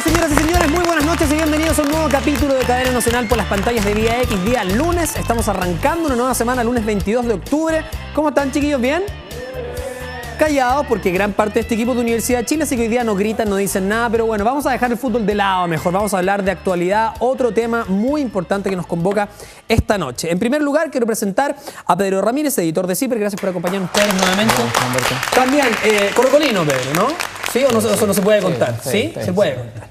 señoras y señores, muy buenas noches y bienvenidos a un nuevo capítulo de Cadena Nacional por las pantallas de Vía X, día lunes. Estamos arrancando una nueva semana, lunes 22 de octubre. ¿Cómo están, chiquillos? ¿Bien? Callados porque gran parte de este equipo de Universidad de Chile, así que hoy día no gritan, no dicen nada, pero bueno, vamos a dejar el fútbol de lado mejor, vamos a hablar de actualidad, otro tema muy importante que nos convoca esta noche. En primer lugar, quiero presentar a Pedro Ramírez, editor de CIPER, gracias por acompañarnos ustedes nuevamente. También, corocolino, Pedro, ¿no? ¿Sí o no, eso no se puede contar? ¿Sí? Se puede contar.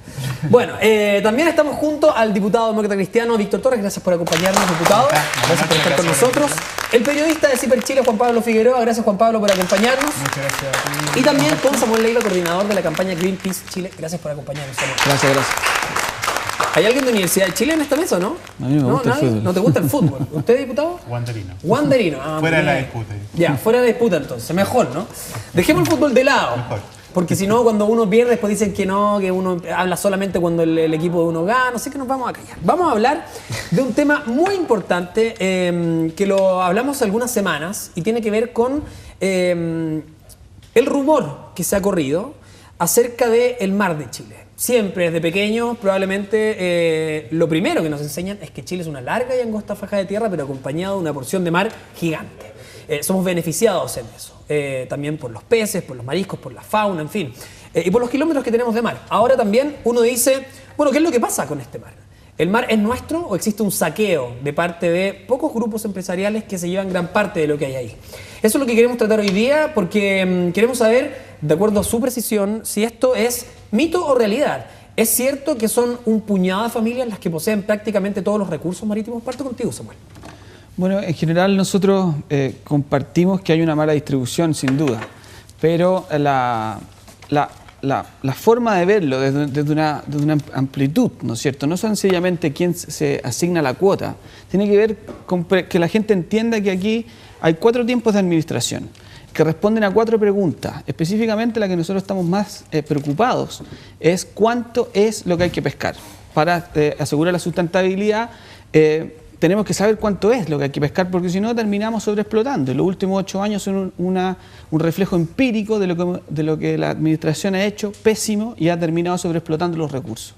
Bueno, también estamos junto al diputado demócrata cristiano Víctor Torres, gracias por acompañarnos, diputado, gracias por estar con nosotros. El periodista de CIPER Chile, Juan Pablo Figueroa, gracias Juan Pablo por acompañarnos. Muchas gracias a ti. Y también con Samuel Leiva, coordinador de la campaña Greenpeace Chile, gracias por acompañarnos. Gracias. ¿Hay alguien de Universidad de Chile en esta mesa o no? A mí me gusta el fútbol. ¿No te gusta el fútbol? ¿Usted, diputado? Wanderino. Wanderino. Fuera de la disputa. Ya, fuera de la disputa entonces, mejor, ¿no? Dejemos el fútbol de lado. Mejor. Porque si no, cuando uno pierde, después dicen que no, que uno habla solamente cuando el equipo de uno gana, así que nos vamos a callar. Vamos a hablar de un tema muy importante que lo hablamos algunas semanas y tiene que ver con el rumor que se ha corrido acerca del mar de Chile. Siempre, desde pequeños, probablemente lo primero que nos enseñan es que Chile es una larga y angosta faja de tierra, pero acompañado de una porción de mar gigante. Somos beneficiados en eso. También por los peces, por los mariscos, por la fauna, en fin. Y por los kilómetros que tenemos de mar. Ahora también uno dice, bueno, ¿qué es lo que pasa con este mar? ¿El mar es nuestro o existe un saqueo de parte de pocos grupos empresariales que se llevan gran parte de lo que hay ahí? Eso es lo que queremos tratar hoy día porque queremos saber, de acuerdo a su precisión, si esto es mito o realidad. ¿Es cierto que son un puñado de familias las que poseen prácticamente todos los recursos marítimos? Parto contigo, Samuel. Bueno, en general nosotros compartimos que hay una mala distribución, sin duda, pero la forma de verlo desde una amplitud, ¿no es cierto? No sencillamente quién se asigna la cuota, tiene que ver con que la gente entienda que aquí hay 4 tiempos de administración que responden a 4 preguntas. Específicamente la que nosotros estamos más preocupados es cuánto es lo que hay que pescar. Para asegurar la sustentabilidad tenemos que saber cuánto es lo que hay que pescar, porque si no terminamos sobreexplotando. Y los últimos 8 años son un reflejo empírico de lo que la administración ha hecho, pésimo, y ha terminado sobreexplotando los recursos.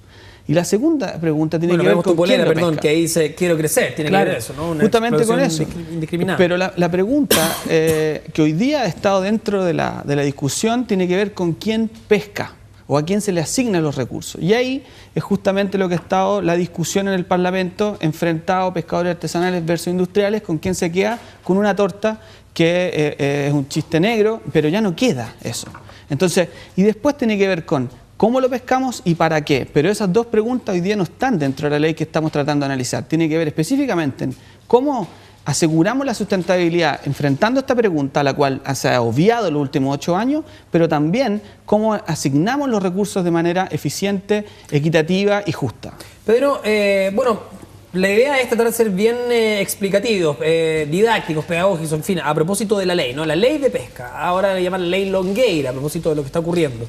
Y la segunda pregunta tiene que ver con polera, perdón, que ahí dice quiero crecer, tiene que ver eso, ¿no? Una justamente con eso. Indiscriminada. Pero la pregunta que hoy día ha estado dentro de la discusión tiene que ver con quién pesca o a quién se le asignan los recursos. Y ahí es justamente lo que ha estado la discusión en el Parlamento, enfrentado pescadores artesanales versus industriales, con quién se queda con una torta que es un chiste negro, pero ya no queda eso. Entonces, y después tiene que ver con cómo lo pescamos y para qué. Pero esas 2 preguntas hoy día no están dentro de la ley que estamos tratando de analizar. Tiene que ver específicamente en cómo aseguramos la sustentabilidad enfrentando esta pregunta, a la cual se ha obviado en los últimos 8 años, pero también cómo asignamos los recursos de manera eficiente, equitativa y justa. Pedro, bueno, la idea es tratar de ser bien explicativos, didácticos, pedagógicos, en fin, a propósito de la ley, ¿no? La ley de pesca, ahora le llaman ley Longueira, a propósito de lo que está ocurriendo.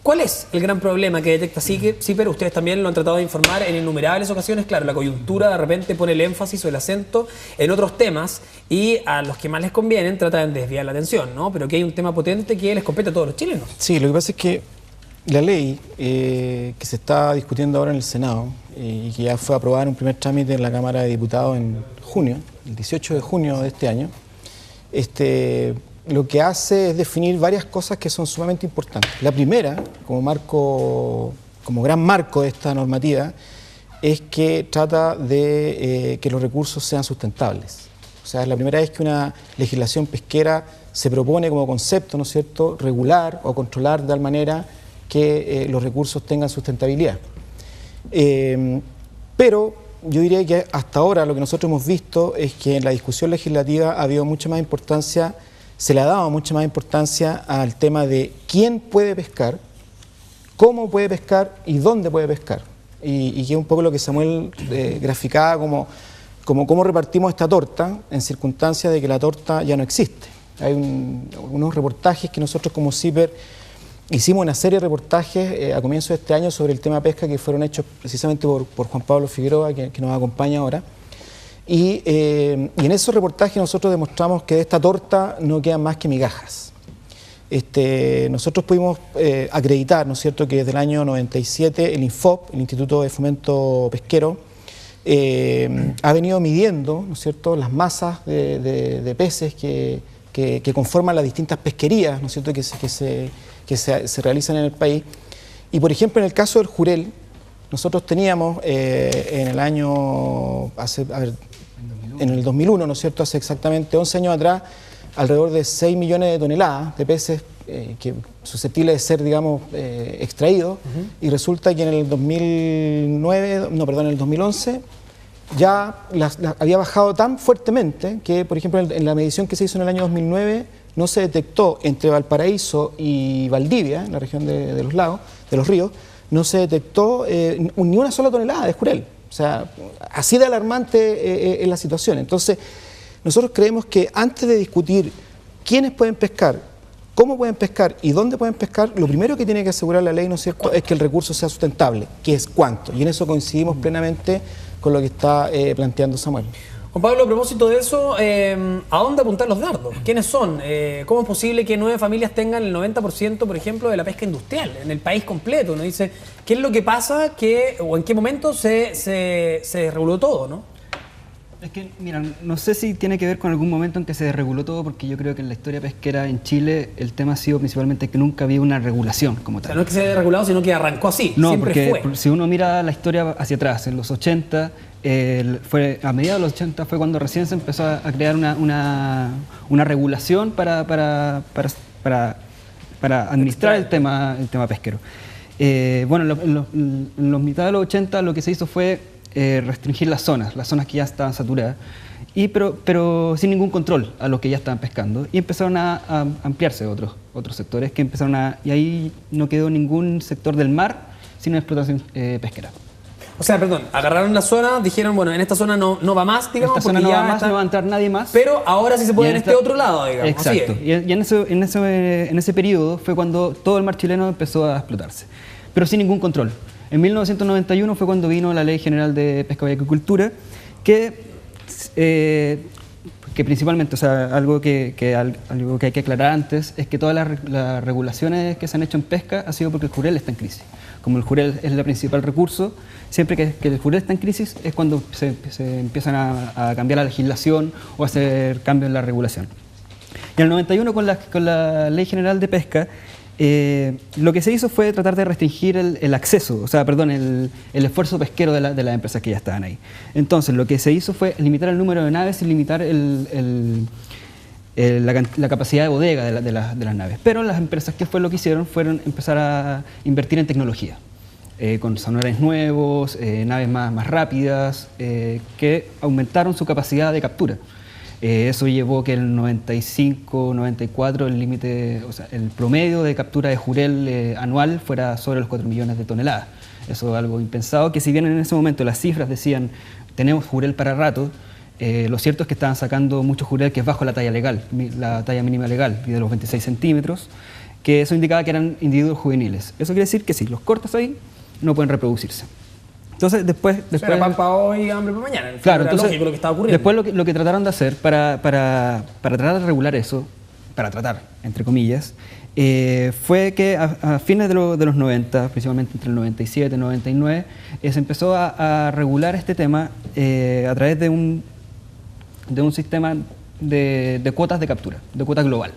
¿Cuál es el gran problema que detecta CIPER? Ustedes también lo han tratado de informar en innumerables ocasiones. Claro, la coyuntura de repente pone el énfasis o el acento en otros temas y a los que más les convienen tratan de desviar la atención, ¿no? Pero que hay un tema potente que les compete a todos los chilenos. Sí, lo que pasa es que la ley que se está discutiendo ahora en el Senado y que ya fue aprobada en un primer trámite en la Cámara de Diputados en junio, el 18 de junio de este año, lo que hace es definir varias cosas que son sumamente importantes. La primera, como gran marco de esta normativa, es que trata de que los recursos sean sustentables. O sea, es la primera vez que una legislación pesquera se propone como concepto, ¿no es cierto?, regular o controlar de tal manera que los recursos tengan sustentabilidad. Pero yo diría que hasta ahora lo que nosotros hemos visto es que en la discusión legislativa ha habido mucha más importancia, se le ha dado mucha más importancia al tema de quién puede pescar, cómo puede pescar y dónde puede pescar. Y que es un poco lo que Samuel graficaba como cómo repartimos esta torta en circunstancias de que la torta ya no existe. Hay unos reportajes que nosotros como CIPER hicimos una serie de reportajes a comienzos de este año sobre el tema pesca que fueron hechos precisamente por Juan Pablo Figueroa, que nos acompaña ahora. Y en esos reportajes nosotros demostramos que de esta torta no quedan más que migajas. nosotros pudimos acreditar, ¿no es cierto?, que desde el año 97 el INFOP, el Instituto de Fomento Pesquero, ha venido midiendo, ¿no es cierto?, las masas de peces que conforman las distintas pesquerías, ¿no es cierto?, que se realizan en el país. Y por ejemplo, en el caso del jurel, nosotros teníamos en el año, en el 2001, ¿no es cierto?, hace exactamente 11 años atrás, alrededor de 6 millones de toneladas de peces que susceptibles de ser, digamos, extraídos, y resulta que en el 2011 ya había bajado tan fuertemente que, por ejemplo, en la medición que se hizo en el año 2009 no se detectó entre Valparaíso y Valdivia, en la región de los lagos, de los ríos, no se detectó ni una sola tonelada de jurel. O sea, así de alarmante es la situación. Entonces, nosotros creemos que antes de discutir quiénes pueden pescar, cómo pueden pescar y dónde pueden pescar, lo primero que tiene que asegurar la ley, ¿no es cierto?, es que el recurso sea sustentable, que es cuánto. Y en eso coincidimos plenamente con lo que está planteando Samuel. Juan Pablo, a propósito de eso, ¿a dónde apuntar los dardos? ¿Quiénes son? ¿Cómo es posible que 9 familias tengan el 90%, por ejemplo, de la pesca industrial en el país completo? Uno dice, ¿qué es lo que pasa o en qué momento se desreguló todo, no? Es que, mira, no sé si tiene que ver con algún momento en que se desreguló todo, porque yo creo que en la historia pesquera en Chile el tema ha sido principalmente que nunca había una regulación como tal. O sea, no es que se haya desregulado, sino que arrancó así, no, siempre porque fue. Si uno mira la historia hacia atrás, en los 80, a mediados de los 80 fue cuando recién se empezó a crear una regulación para administrar el tema pesquero. Bueno, en los mitad de los 80 lo que se hizo fue restringir las zonas que ya estaban saturadas, pero sin ningún control a los que ya estaban pescando, y empezaron a ampliarse otros sectores que y ahí no quedó ningún sector del mar sin una explotación pesquera. O sea, perdón, agarraron la zona, dijeron, bueno, en esta zona no va más, digamos, esta zona no va más, no va a entrar nadie más. Pero ahora sí se puede en este otro lado, digamos. Exacto. Y en ese periodo fue cuando todo el mar chileno empezó a explotarse, pero sin ningún control. En 1991 fue cuando vino la Ley General de Pesca y Acuicultura, que principalmente, o sea, algo que hay que aclarar antes, es que todas las regulaciones que se han hecho en pesca ha sido porque el jurel está en crisis. Como el jurel es el principal recurso, siempre que el jurel está en crisis es cuando se empiezan a cambiar la legislación o a hacer cambios en la regulación. Y en el 91 con la Ley General de Pesca, lo que se hizo fue tratar de restringir el acceso, o sea, perdón, el esfuerzo pesquero de las empresas que ya estaban ahí. Entonces, lo que se hizo fue limitar el número de naves y limitar la capacidad de bodega de las naves. Pero las empresas, ¿qué fue lo que hicieron? Fueron empezar a invertir en tecnología, con sonores nuevos, naves más rápidas, que aumentaron su capacidad de captura. Eso llevó que el 95, 94 el límite, o sea, el promedio de captura de jurel anual fuera sobre los 4 millones de toneladas. Eso es algo impensado, que si bien en ese momento las cifras decían tenemos jurel para rato, lo cierto es que estaban sacando mucho jurel que es bajo la talla legal, la talla mínima legal, de los 26 centímetros, que eso indicaba que eran individuos juveniles. Eso quiere decir que si los cortas ahí, no pueden reproducirse. Entonces, después era pan para hoy y hambre para mañana. Claro, era entonces, lógico lo que estaba ocurriendo. Después lo que trataron de hacer para tratar de regular eso, para tratar, entre comillas, fue que a fines de los 90, principalmente entre el 97 y el 99, se empezó a regular este tema a través de un sistema de cuotas de captura, de cuota global.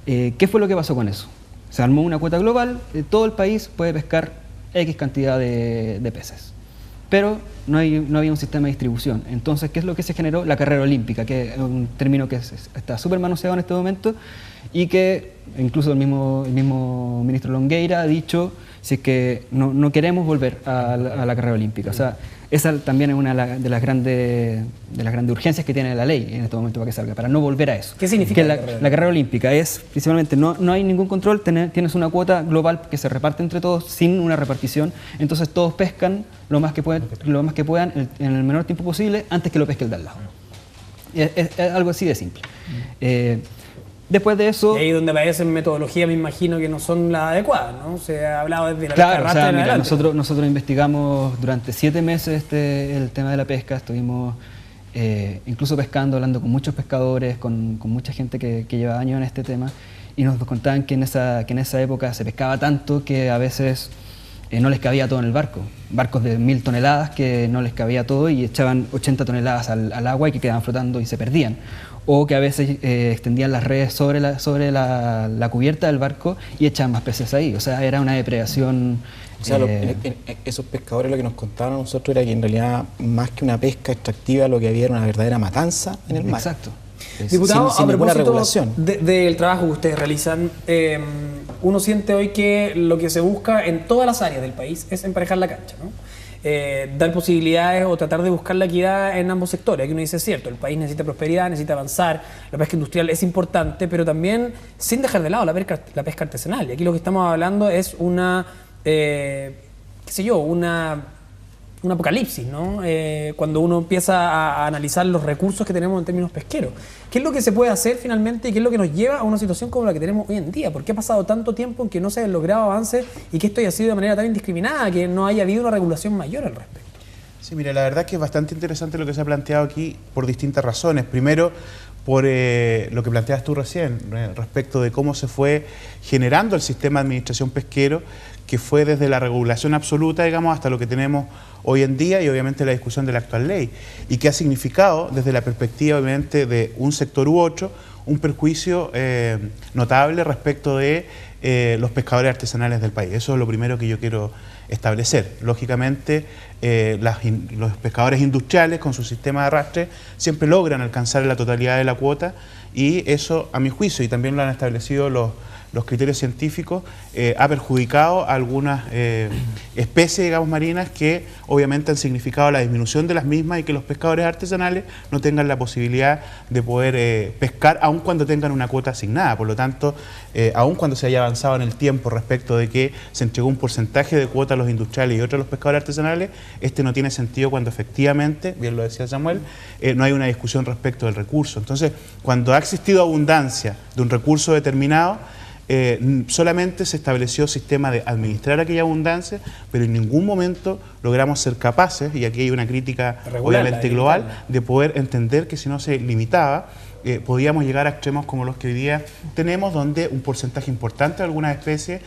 ¿Qué fue lo que pasó con eso? Se armó una cuota global, todo el país puede pescar X cantidad de peces, pero no había un sistema de distribución. Entonces, ¿qué es lo que se generó? La carrera olímpica, que es un término que está súper manoseado en este momento y que incluso el mismo ministro Longueira ha dicho si es que no queremos volver a la carrera olímpica. O sea, esa también es una de las grandes urgencias que tiene la ley en este momento para que salga, para no volver a eso. ¿Qué significa que la carrera olímpica? Es principalmente, no hay ningún control, tienes una cuota global que se reparte entre todos sin una repartición, entonces todos pescan lo más que puedan en el menor tiempo posible antes que lo pesque el de al lado. Es algo así de simple. Después de eso... Y ahí donde aparecen metodologías, me imagino que no son las adecuadas, ¿no? Se ha hablado desde la claro, pesca o sea, mira, nosotros investigamos durante 7 meses el tema de la pesca, estuvimos incluso pescando, hablando con muchos pescadores, con mucha gente que lleva años en este tema, y nos contaban que en esa época se pescaba tanto que a veces no les cabía todo en el barco. Barcos de 1000 toneladas que no les cabía todo y echaban 80 toneladas al agua y que quedaban flotando y se perdían. O que a veces extendían las redes sobre la cubierta del barco y echaban más peces ahí. O sea, era una depredación. O sea, esos pescadores lo que nos contaban a nosotros era que en realidad más que una pesca extractiva lo que había era una verdadera matanza en el mar. Exacto. Diputado, sin a ninguna propósito regulación. del trabajo que ustedes realizan, uno siente hoy que lo que se busca en todas las áreas del país es emparejar la cancha, ¿no? Dar posibilidades o tratar de buscar la equidad en ambos sectores. Aquí uno dice, es cierto, el país necesita prosperidad, necesita avanzar, la pesca industrial es importante, pero también sin dejar de lado la pesca artesanal. Y aquí lo que estamos hablando es una, qué sé yo, un apocalipsis, ¿no? Cuando uno empieza a analizar los recursos que tenemos en términos pesqueros. ¿Qué es lo que se puede hacer finalmente y qué es lo que nos lleva a una situación como la que tenemos hoy en día? ¿Por qué ha pasado tanto tiempo en que no se han logrado avances y que esto haya sido de manera tan indiscriminada, que no haya habido una regulación mayor al respecto? Sí, mire, la verdad es que es bastante interesante lo que se ha planteado aquí por distintas razones. Primero, por lo que planteas tú recién, respecto de cómo se fue generando el sistema de administración pesquero, que fue desde la regulación absoluta, digamos, hasta lo que tenemos hoy en día y obviamente la discusión de la actual ley, y que ha significado, desde la perspectiva obviamente de un sector u otro, un perjuicio notable respecto de los pescadores artesanales del país. Eso es lo primero que yo quiero establecer. Lógicamente, los pescadores industriales con su sistema de arrastre siempre logran alcanzar la totalidad de la cuota, y eso, a mi juicio, y también lo han establecido los criterios científicos, ha perjudicado a algunas especies, digamos, marinas, que obviamente han significado la disminución de las mismas y que los pescadores artesanales no tengan la posibilidad de poder pescar, aun cuando tengan una cuota asignada. Por lo tanto, aun cuando se haya avanzado en el tiempo respecto de que se entregó un porcentaje de cuota a los industriales y otro a los pescadores artesanales, este no tiene sentido cuando efectivamente, bien lo decía Samuel, no hay una discusión respecto del recurso. Entonces, cuando ha existido abundancia de un recurso determinado, solamente se estableció sistema de administrar aquella abundancia, pero en ningún momento logramos ser capaces, y aquí hay una crítica obviamente global, de poder entender que si no se limitaba, podíamos llegar a extremos como los que hoy día tenemos, donde un porcentaje importante de algunas especies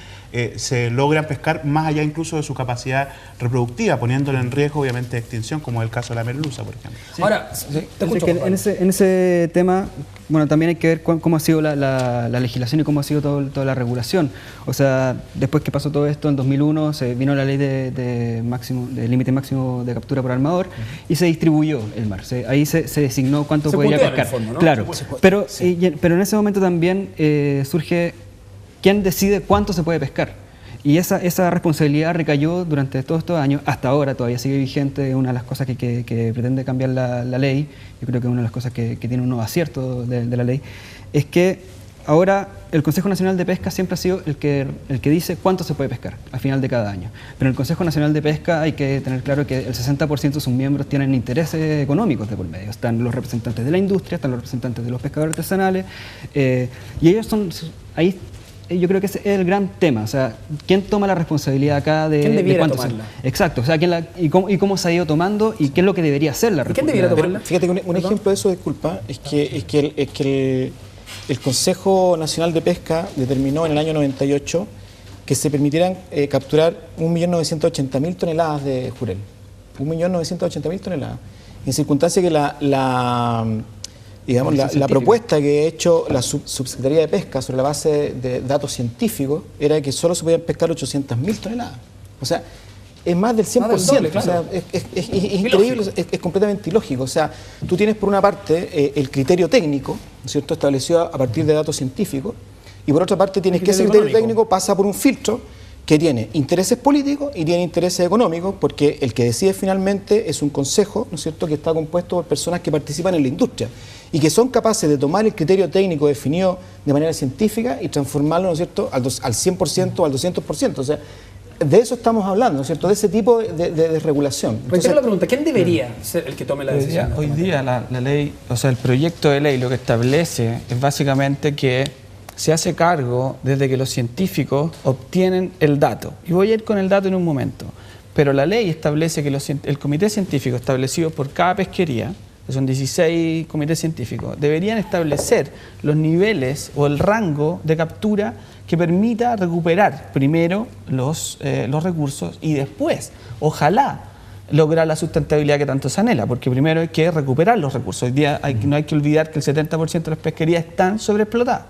se logran pescar más allá incluso de su capacidad reproductiva, poniéndole en riesgo obviamente de extinción, como es el caso de la merluza, por ejemplo. Sí. Ahora, te escucho, en ese tema, bueno, también hay que ver cómo ha sido la legislación y cómo ha sido toda la regulación. O sea, después que pasó todo esto, en 2001 se vino la ley de límite máximo de captura por armador y se distribuyó el mar. Ahí se designó cuánto podía pescar. En el fondo, ¿no? Claro, pero sí. Pero en ese momento también surge quién decide cuánto se puede pescar. Y esa responsabilidad recayó durante todos estos años, hasta ahora todavía sigue vigente. Una de las cosas que pretende cambiar la ley, yo creo que una de las cosas que tiene un nuevo acierto de la ley, es que ahora el Consejo Nacional de Pesca siempre ha sido el que dice cuánto se puede pescar al final de cada año. Pero en el Consejo Nacional de Pesca hay que tener claro que el 60% de sus miembros tienen intereses económicos de por medio. Están los representantes de la industria, están los representantes de los pescadores artesanales, y ellos son ahí. Yo creo que ese es el gran tema, o sea, ¿quién toma la responsabilidad acá de debiera cuánto tomarla? Exacto, o sea, y cómo se ha ido tomando y qué es lo que debería hacer la ¿Quién responsabilidad? debiera tomarla? Fíjate que un ejemplo de eso, disculpa, es que el Consejo Nacional de Pesca determinó en el año 98 que se permitieran capturar 1.980.000 toneladas de jurel. 1.980.000 toneladas. En circunstancia que la propuesta que ha hecho la Subsecretaría de Pesca sobre la base de datos científicos era que solo se podían pescar 800.000 toneladas. O sea, es más del 100%. Más del doble, claro. O sea, es increíble, es completamente ilógico. O sea, tú tienes por una parte el criterio técnico, ¿no es cierto?, establecido a partir de datos científicos, y por otra parte tienes que ese criterio técnico pasa por un filtro que tiene intereses políticos y tiene intereses económicos, porque el que decide finalmente es un consejo, ¿no es cierto?, que está compuesto por personas que participan en la industria y que son capaces de tomar el criterio técnico definido de manera científica y transformarlo, ¿no es cierto?, al 100% o al 200%. O sea, de eso estamos hablando, ¿no es cierto?, de ese tipo de regulación. Reitero la pregunta, ¿quién debería ser el que tome la decisión? Hoy día la ley, o sea, el proyecto de ley lo que establece es básicamente que se hace cargo desde que los científicos obtienen el dato. Y voy a ir con el dato en un momento. Pero la ley establece que el comité científico establecido por cada pesquería que son 16 comités científicos, deberían establecer los niveles o el rango de captura que permita recuperar primero los recursos y después, ojalá, lograr la sustentabilidad que tanto se anhela, porque primero hay que recuperar los recursos. Hoy día no hay que olvidar que el 70% de las pesquerías están sobreexplotadas.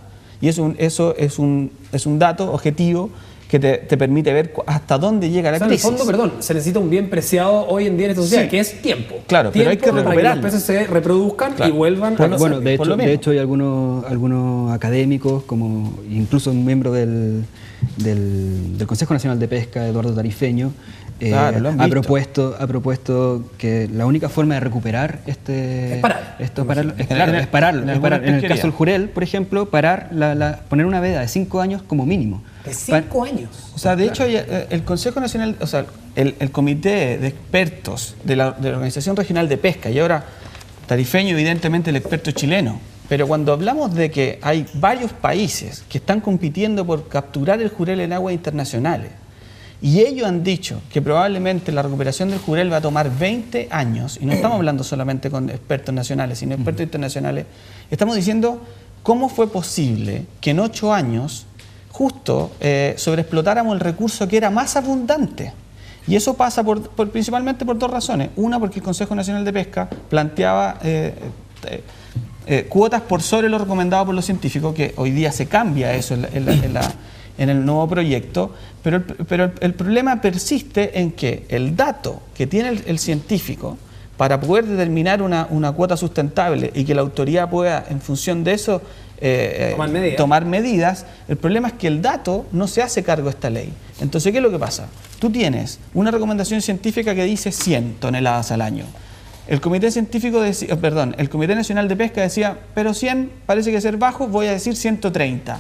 Y eso es un dato objetivo que te permite ver hasta dónde llega la crisis. En el fondo, perdón, se necesita un bien preciado hoy en día en esta sociedad, que es tiempo. Claro, pero hay que para que recuperarlo. los peces se reproduzcan y vuelvan a nacer. Bueno, de hecho hay algunos académicos, como incluso un miembro del Consejo Nacional de Pesca, Eduardo Tarifeño, ha propuesto que la única forma de recuperar es pararlo. En el caso del jurel, por ejemplo, poner una veda de 5 años como mínimo. ¿De 5 años? O sea, de hecho, el Consejo Nacional, o sea, el Comité de Expertos de la Organización Regional de Pesca, y ahora Tarifeño, evidentemente, el experto chileno, pero cuando hablamos de que hay varios países que están compitiendo por capturar el jurel en aguas internacionales, y ellos han dicho que probablemente la recuperación del jurel va a tomar 20 años, y no estamos hablando solamente con expertos nacionales, sino expertos internacionales, estamos diciendo cómo fue posible que en 8 años justo sobreexplotáramos el recurso que era más abundante. Y eso pasa principalmente por 2 razones. Una, porque el Consejo Nacional de Pesca planteaba cuotas por sobre lo recomendado por los científicos, que hoy día se cambia eso en el nuevo proyecto, pero el problema persiste en que el dato que tiene el científico para poder determinar una cuota sustentable y que la autoridad pueda, en función de eso, tomar medidas, el problema es que el dato no se hace cargo de esta ley. Entonces, ¿qué es lo que pasa? Tú tienes una recomendación científica que dice 100 toneladas al año. El Comité Científico el Comité Nacional de Pesca decía, pero 100 parece que ser bajo, voy a decir 130.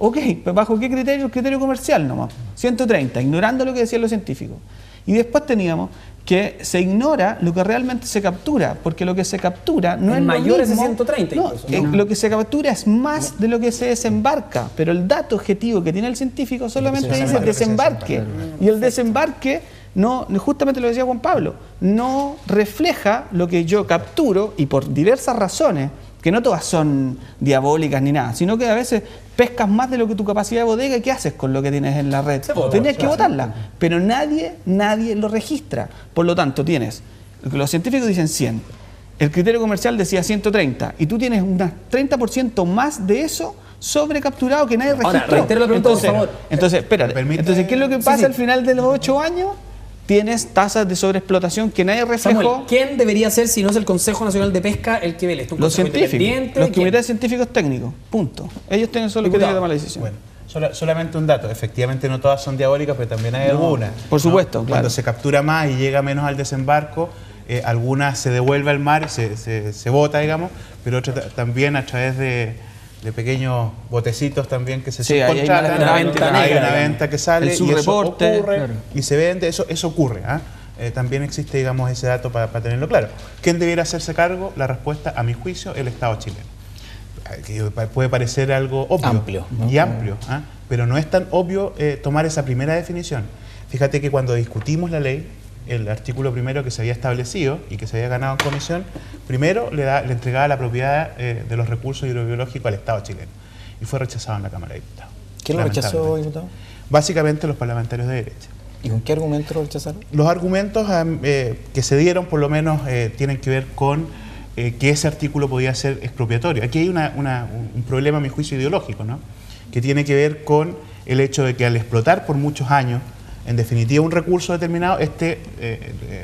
Ok, pues ¿bajo qué criterio? El criterio comercial nomás. 130, ignorando lo que decían los científicos. Y después teníamos que se ignora lo que realmente se captura, porque lo que se captura no es mayor lo mismo. de 130 no, incluso. Lo que se captura es más de lo que se desembarca, pero el dato objetivo que tiene el científico solamente dice desembarque. Y el desembarque, justamente lo decía Juan Pablo, no refleja lo que yo capturo, y por diversas razones, que no todas son diabólicas ni nada, sino que a veces pescas más de lo que tu capacidad de bodega, y ¿qué haces con lo que tienes en la red? Tienes que botarla, pero nadie lo registra. Por lo tanto, los científicos dicen 100, el criterio comercial decía 130, y tú tienes un 30% más de eso sobrecapturado que nadie registró. Ahora, reitero la pregunta, por favor. Entonces, espérate. Entonces, ¿qué es lo que pasa al final de los 8 años? Tienes tasas de sobreexplotación que nadie reflejó. Samuel, ¿quién debería ser si no es el Consejo Nacional de Pesca el que vele? Los científicos, los comités científicos técnicos, punto. Ellos tienen solo que tomar la decisión. Bueno, solamente un dato, efectivamente no todas son diabólicas, pero también hay algunas. Por supuesto, claro. Cuando se captura más y llega menos al desembarco, algunas se devuelve al mar, se bota, digamos, pero otras también a través de pequeños botecitos también que se subcontratan. Hay una venta que sale y eso ocurre, claro, y se vende, eso ocurre. También existe, digamos, ese dato para tenerlo claro. ¿Quién debiera hacerse cargo? La respuesta, a mi juicio, el Estado chileno. Que puede parecer algo obvio amplio, ¿no? Y amplio, pero no es tan obvio tomar esa primera definición. Fíjate que cuando discutimos la ley, el artículo primero que se había establecido y que se había ganado en comisión, primero le entregaba la propiedad de los recursos hidrobiológicos al Estado chileno, y fue rechazado en la Cámara de Diputados. ¿Quién lo rechazó, diputado? Básicamente los parlamentarios de derecha. ¿Y con qué argumentos lo rechazaron? Los argumentos que se dieron, por lo menos, tienen que ver con que ese artículo podía ser expropiatorio. Aquí hay un problema, a mi juicio, ideológico, ¿no? Que tiene que ver con el hecho de que al explotar por muchos años, en definitiva, un recurso determinado,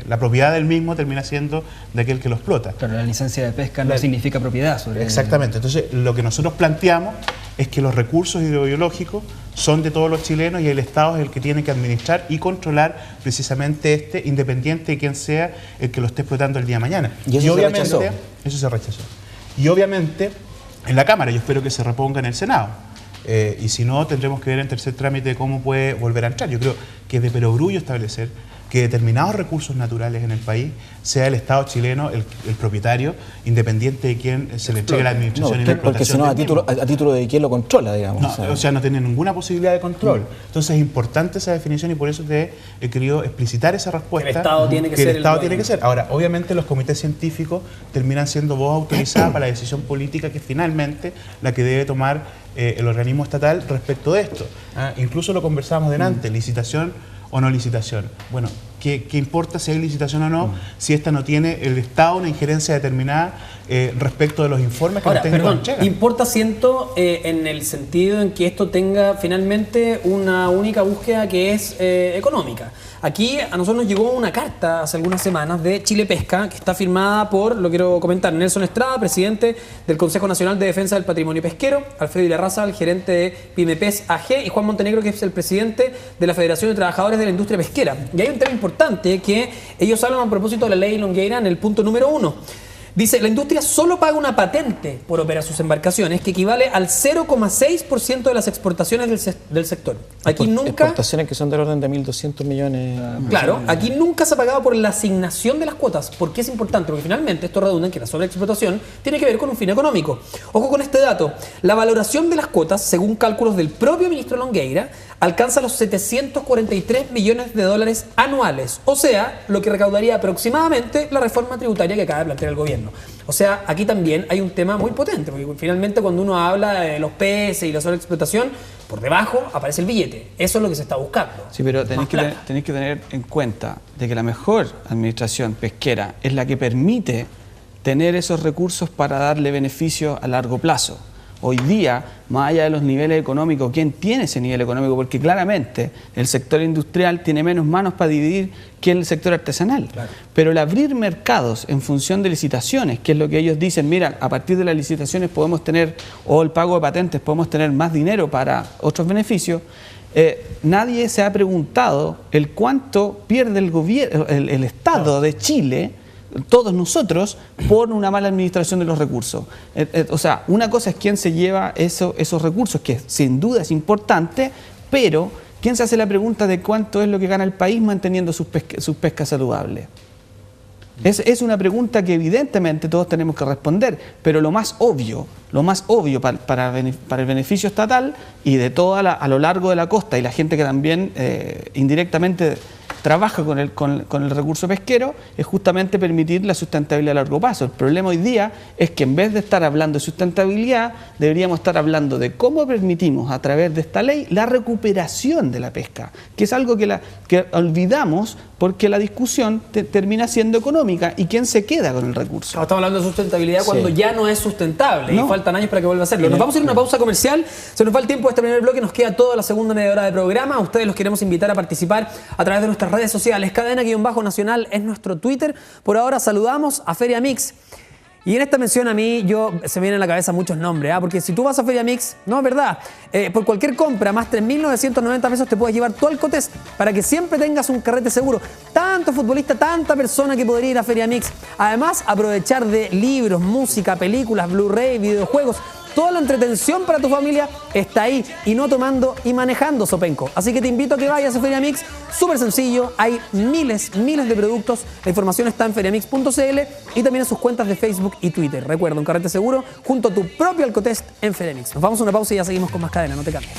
la propiedad del mismo termina siendo de aquel que lo explota. Pero la licencia de pesca no significa propiedad sobre Exactamente. Entonces, lo que nosotros planteamos es que los recursos hidrobiológicos son de todos los chilenos, y el Estado es el que tiene que administrar y controlar precisamente independiente de quién sea el que lo esté explotando el día de mañana. ¿Y eso se rechazó? Eso se rechazó. Y obviamente, en la Cámara, yo espero que se reponga en el Senado. Y si no, tendremos que ver en tercer trámite cómo puede volver a entrar. Yo creo que es de perogrullo establecer que determinados recursos naturales en el país sea el Estado chileno el propietario, independiente de quién se le entregue la administración y la porque si explotación no, del mismo. a título de quién lo controla, digamos. No, o sea, no tiene ninguna posibilidad de control. Entonces es importante esa definición y por eso te he querido explicitar esa respuesta. El Estado tiene que que ser el Estado el tiene que dueño. ser. Ahora, obviamente los comités científicos terminan siendo voz autorizada para la decisión política que finalmente la que debe tomar el organismo estatal respecto de esto. Incluso lo conversábamos delante, licitación o no licitación. Bueno, ¿qué importa si hay licitación o no, si esta no tiene el Estado una injerencia determinada respecto de los informes que Ahora, los técnicos perdón, entregan? importa, siento, en el sentido en que esto tenga finalmente una única búsqueda que es económica. Aquí a nosotros nos llegó una carta hace algunas semanas de Chile Pesca, que está firmada por, lo quiero comentar, Nelson Estrada, presidente del Consejo Nacional de Defensa del Patrimonio Pesquero, Alfredo Villarraza, el gerente de Pimepes AG, y Juan Montenegro, que es el presidente de la Federación de Trabajadores de la Industria Pesquera. Y hay un tema importante que ellos hablan a propósito de la ley Longueira en el punto número 1. Dice, la industria solo paga una patente por operar sus embarcaciones, que equivale al 0,6% de las exportaciones del sector. Aquí nunca... Exportaciones que son del orden de 1.200 millones. Claro, aquí nunca se ha pagado por la asignación de las cuotas. ¿Por qué es importante? Porque finalmente esto redunda en que la sobreexplotación tiene que ver con un fin económico. Ojo con este dato. La valoración de las cuotas, según cálculos del propio ministro Longueira, alcanza los 743 millones de dólares anuales. O sea, lo que recaudaría aproximadamente la reforma tributaria que acaba de plantear el gobierno. O sea, aquí también hay un tema muy potente, porque finalmente cuando uno habla de los peces y la sobreexplotación, por debajo aparece el billete. Eso es lo que se está buscando. Sí, pero tenéis que tener en cuenta de que la mejor administración pesquera es la que permite tener esos recursos para darle beneficio a largo plazo. Hoy día, más allá de los niveles económicos, ¿quién tiene ese nivel económico? Porque claramente el sector industrial tiene menos manos para dividir que el sector artesanal. Claro. Pero el abrir mercados en función de licitaciones, que es lo que ellos dicen, mira, a partir de las licitaciones podemos tener, o el pago de patentes, podemos tener más dinero para otros beneficios. Nadie se ha preguntado el cuánto pierde el gobierno, el Estado de Chile, todos nosotros, por una mala administración de los recursos. O sea, una cosa es quién se lleva esos recursos, que sin duda es importante, pero ¿quién se hace la pregunta de cuánto es lo que gana el país manteniendo sus pescas saludables? Es una pregunta que evidentemente todos tenemos que responder, pero lo más obvio para el beneficio estatal y de toda a lo largo de la costa y la gente que también indirectamente trabaja con el recurso pesquero, es justamente permitir la sustentabilidad a largo plazo. El problema hoy día es que en vez de estar hablando de sustentabilidad, deberíamos estar hablando de cómo permitimos a través de esta ley la recuperación de la pesca, que es algo que olvidamos porque la discusión termina siendo económica y quién se queda con el recurso. Estamos hablando de sustentabilidad cuando ya no es sustentable y faltan años para que vuelva a serlo. Nos vamos a ir a una pausa comercial, se nos va el tiempo de este primer bloque, nos queda toda la segunda media hora de programa. A ustedes los queremos invitar a participar a través de nuestras redes sociales. Cadena_Nacional es nuestro Twitter. Por ahora saludamos a Feria Mix. Y en esta mención a mí se me vienen a la cabeza muchos nombres, porque si tú vas a Feria Mix, no es verdad, por cualquier compra más 3.990 pesos te puedes llevar tu Alcotest para que siempre tengas un carrete seguro. Tanto futbolista, tanta persona que podría ir a Feria Mix. Además, aprovechar de libros, música, películas, Blu-ray, videojuegos. Toda la entretención para tu familia está ahí y no tomando y manejando, Sopenco. Así que te invito a que vayas a Feria Mix. Súper sencillo, hay miles de productos. La información está en feriamix.cl y también en sus cuentas de Facebook y Twitter. Recuerda, un carrete seguro junto a tu propio Alcotest en Feria Mix. Nos vamos a una pausa y ya seguimos con más cadena, no te cambies.